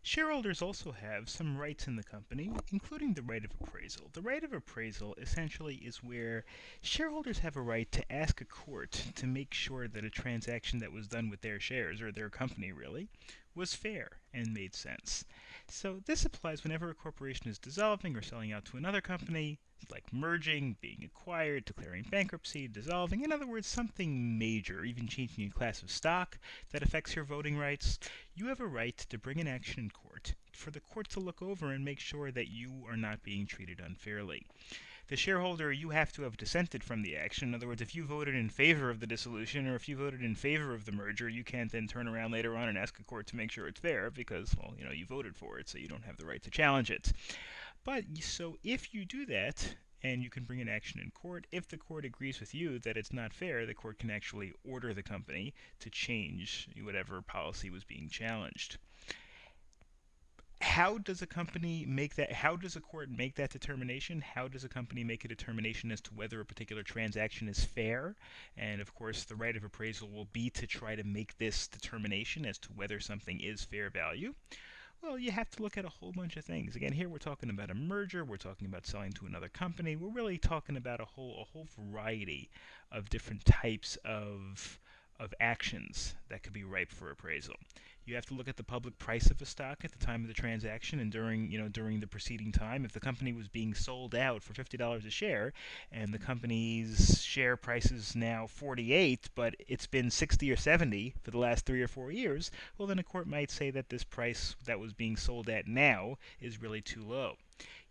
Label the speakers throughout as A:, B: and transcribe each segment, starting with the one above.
A: Shareholders also have some rights in the company, including the right of appraisal. The right of appraisal essentially is where shareholders have a right to ask a court to make sure that a transaction that was done with their shares, or their company really, was fair and made sense. So this applies whenever a corporation is dissolving or selling out to another company, like merging, being acquired, declaring bankruptcy, dissolving. In other words, something major, even changing a class of stock that affects your voting rights. You have a right to bring an action in court for the court to look over and make sure that you are not being treated unfairly. The shareholder, you have to have dissented from the action. In other words, if you voted in favor of the dissolution or if you voted in favor of the merger, you can't then turn around later on and ask a court to make sure it's fair because, well, you voted for it, so you don't have the right to challenge it. But so if you do that, and you can bring an action in court, if the court agrees with you that it's not fair, the court can actually order the company to change whatever policy was being challenged. How does a company make that? How does a court make that determination? How does a company make a determination as to whether a particular transaction is fair? And of course, the right of appraisal will be to try to make this determination as to whether something is fair value. Well, you have to look at a whole bunch of things. Again, here we're talking about a merger, we're talking about selling to another company. We're really talking about a whole variety of different types of actions that could be ripe for appraisal. You have to look at the public price of a stock at the time of the transaction and during the preceding time. If the company was being sold out for $50 a share and the company's share price is now 48, but it's been 60 or 70 for the last 3 or 4 years, well then a court might say that this price that was being sold at now is really too low.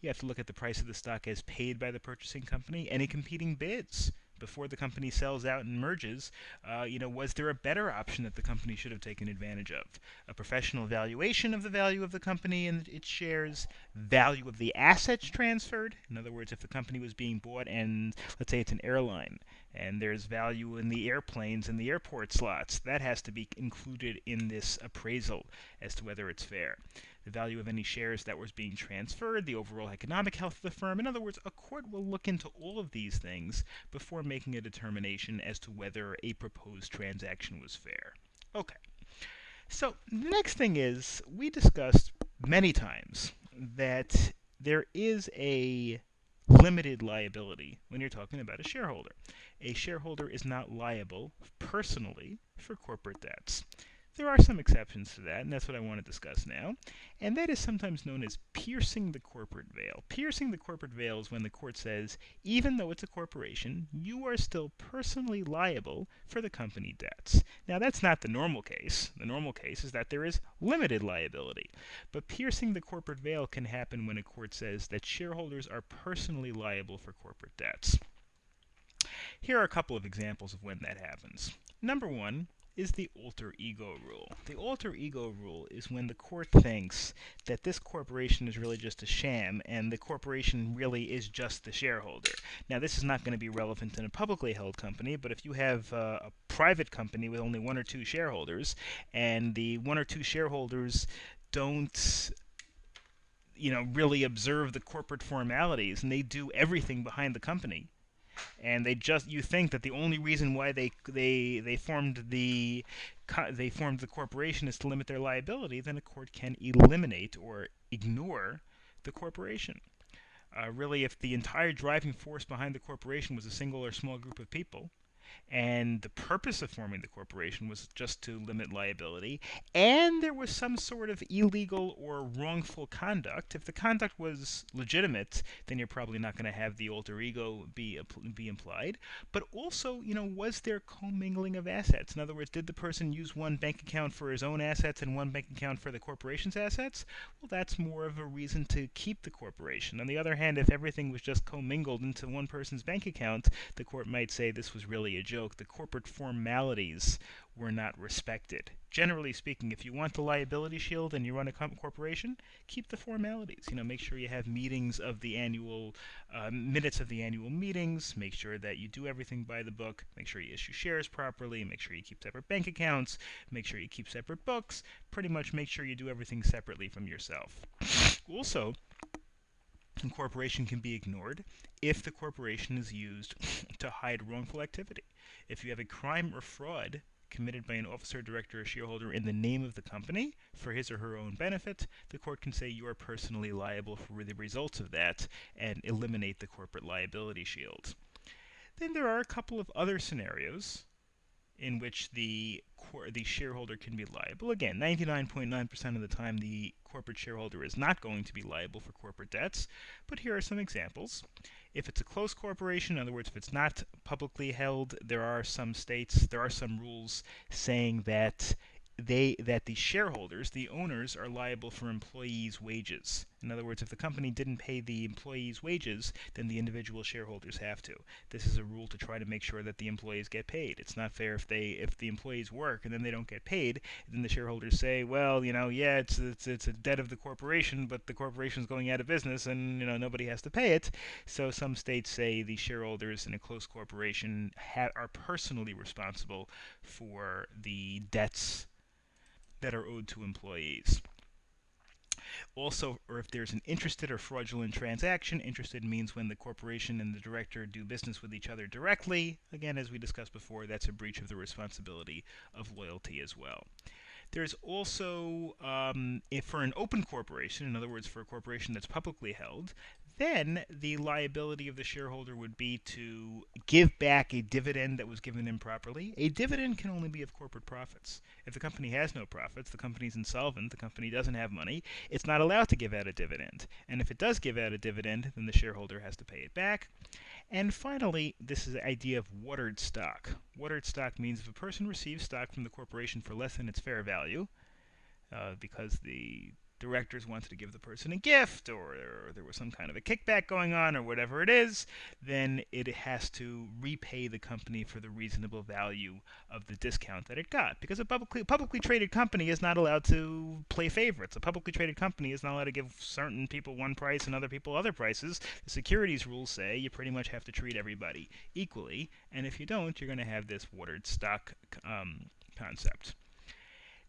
A: You have to look at the price of the stock as paid by the purchasing company, any competing bids before the company sells out and merges. Was there a better option that the company should have taken advantage of? A professional valuation of the value of the company and its shares, value of the assets transferred. In other words, if the company was being bought and let's say it's an airline and there's value in the airplanes and the airport slots, that has to be included in this appraisal as to whether it's fair. The value of any shares that was being transferred, the overall economic health of the firm. In other words, a court will look into all of these things before making a determination as to whether a proposed transaction was fair. Okay, so the next thing is, we discussed many times that there is a limited liability when you're talking about a shareholder. A shareholder is not liable personally for corporate debts. There are some exceptions to that, and that's what I want to discuss now. And that is sometimes known as piercing the corporate veil. Piercing the corporate veil is when the court says, even though it's a corporation, you are still personally liable for the company debts. Now, that's not the normal case. The normal case is that there is limited liability. But piercing the corporate veil can happen when a court says that shareholders are personally liable for corporate debts. Here are a couple of examples of when that happens. Number one is the alter ego rule. The alter ego rule is when the court thinks that this corporation is really just a sham and the corporation really is just the shareholder. Now, this is not going to be relevant in a publicly held company, but if you have a private company with only 1 or 2 shareholders and the 1 or 2 shareholders don't really observe the corporate formalities and they do everything behind the company, and you think that the only reason why they formed the corporation is to limit their liability, then a court can eliminate or ignore the corporation. Really, if the entire driving force behind the corporation was a single or small group of people, and the purpose of forming the corporation was just to limit liability, and there was some sort of illegal or wrongful conduct. If the conduct was legitimate, then you're probably not going to have the alter ego be implied. But also, was there commingling of assets? In other words, did the person use one bank account for his own assets and one bank account for the corporation's assets? Well, that's more of a reason to keep the corporation. On the other hand, if everything was just commingled into one person's bank account, the court might say this was really a joke. The corporate formalities were not respected. Generally speaking, if you want the liability shield and you run a corporation, keep the formalities. Make sure you have meetings of the annual, minutes of the annual meetings. Make sure that you do everything by the book. Make sure you issue shares properly. Make sure you keep separate bank accounts. Make sure you keep separate books. Pretty much make sure you do everything separately from yourself. Also, incorporation can be ignored if the corporation is used to hide wrongful activity. If you have a crime or fraud committed by an officer, director, or shareholder in the name of the company for his or her own benefit, the court can say you are personally liable for the results of that and eliminate the corporate liability shield. Then there are a couple of other scenarios in which the shareholder can be liable. Again, 99.9% of the time the corporate shareholder is not going to be liable for corporate debts, but here are some examples. If it's a closed corporation, in other words, if it's not publicly held, there are some rules saying that the shareholders, the owners, are liable for employees' wages. In other words, if the company didn't pay the employees' wages, then the individual shareholders have to. This is a rule to try to make sure that the employees get paid. It's not fair if the employees work and then they don't get paid, then the shareholders say, well, yeah, it's a debt of the corporation, but the corporation's going out of business and nobody has to pay it. So some states say the shareholders in a closed corporation are personally responsible for the debts that are owed to employees. Also, or if there's an interested or fraudulent transaction, interested means when the corporation and the director do business with each other directly. Again, as we discussed before, that's a breach of the responsibility of loyalty as well. There's also, if for an open corporation, in other words, for a corporation that's publicly held, then the liability of the shareholder would be to give back a dividend that was given improperly. A dividend can only be of corporate profits. If the company has no profits, the company's insolvent, the company doesn't have money, it's not allowed to give out a dividend. And if it does give out a dividend, then the shareholder has to pay it back. And finally, this is the idea of watered stock. Watered stock means if a person receives stock from the corporation for less than its fair value, because the directors wanted to give the person a gift, or there was some kind of a kickback going on, or whatever it is, then it has to repay the company for the reasonable value of the discount that it got. Because a publicly traded company is not allowed to play favorites. A publicly traded company is not allowed to give certain people one price and other people other prices. The securities rules say you pretty much have to treat everybody equally, and if you don't, you're going to have this watered stock concept.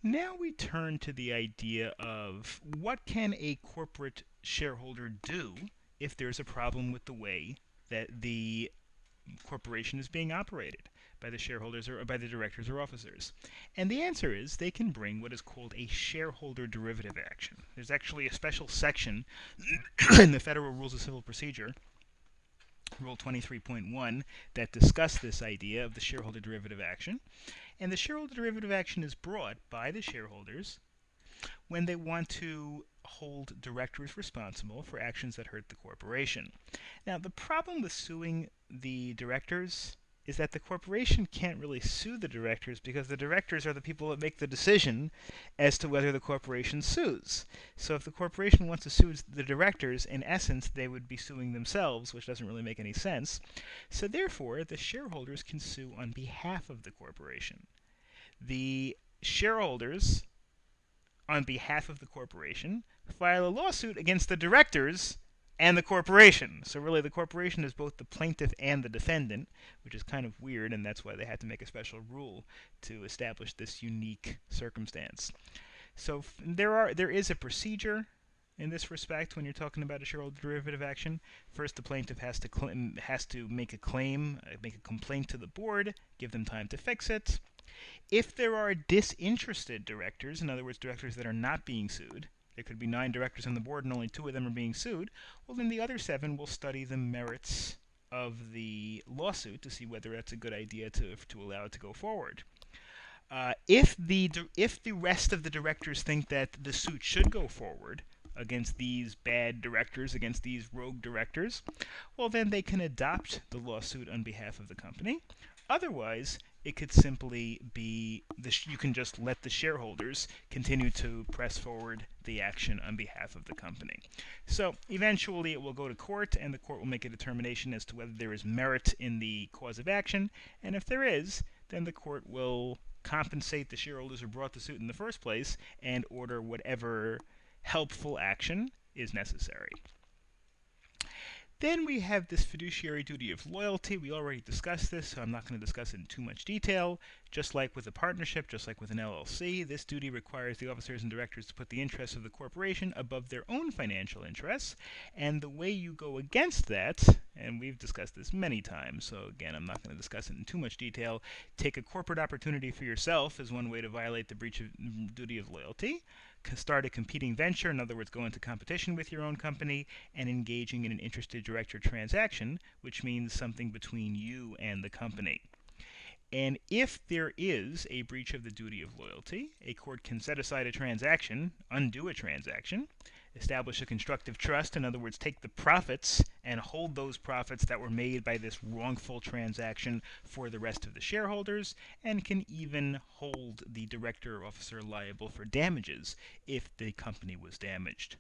A: Now we turn to the idea of what can a corporate shareholder do if there's a problem with the way that the corporation is being operated by the shareholders or by the directors or officers. And the answer is they can bring what is called a shareholder derivative action. There's actually a special section in the Federal Rules of Civil Procedure, Rule 23.1, that discuss this idea of the shareholder derivative action. And the shareholder derivative action is brought by the shareholders when they want to hold directors responsible for actions that hurt the corporation. Now, the problem with suing the directors is that the corporation can't really sue the directors because the directors are the people that make the decision as to whether the corporation sues. So if the corporation wants to sue the directors, in essence, they would be suing themselves, which doesn't really make any sense. So therefore, the shareholders can sue on behalf of the corporation. The shareholders, on behalf of the corporation, file a lawsuit against the directors and the corporation. So really the corporation is both the plaintiff and the defendant, which is kind of weird, and that's why they had to make a special rule to establish this unique circumstance. So there is a procedure in this respect when you're talking about a shareholder derivative action. First, the plaintiff has to make a claim, make a complaint to the board, give them time to fix it. If there are disinterested directors, in other words, directors that are not being sued, there could be 9 directors on the board and only 2 of them are being sued, well, then the other 7 will study the merits of the lawsuit to see whether that's a good idea to allow it to go forward. If the rest of the directors think that the suit should go forward against these bad directors, against these rogue directors, well, then they can adopt the lawsuit on behalf of the company. Otherwise, it could simply be you can just let the shareholders continue to press forward the action on behalf of the company. So eventually it will go to court, and the court will make a determination as to whether there is merit in the cause of action, and if there is, then the court will compensate the shareholders who brought the suit in the first place and order whatever helpful action is necessary. Then we have this fiduciary duty of loyalty. We already discussed this, so I'm not going to discuss it in too much detail. Just like with a partnership, just like with an LLC, this duty requires the officers and directors to put the interests of the corporation above their own financial interests. And the way you go against that, and we've discussed this many times, so again, I'm not going to discuss it in too much detail. Take a corporate opportunity for yourself is one way to violate the breach of duty of loyalty. Start a competing venture, in other words, go into competition with your own company, and engaging in an interested director transaction, which means something between you and the company. And if there is a breach of the duty of loyalty, a court can set aside a transaction, undo a transaction, establish a constructive trust, in other words, take the profits and hold those profits that were made by this wrongful transaction for the rest of the shareholders, and can even hold the director or officer liable for damages if the company was damaged.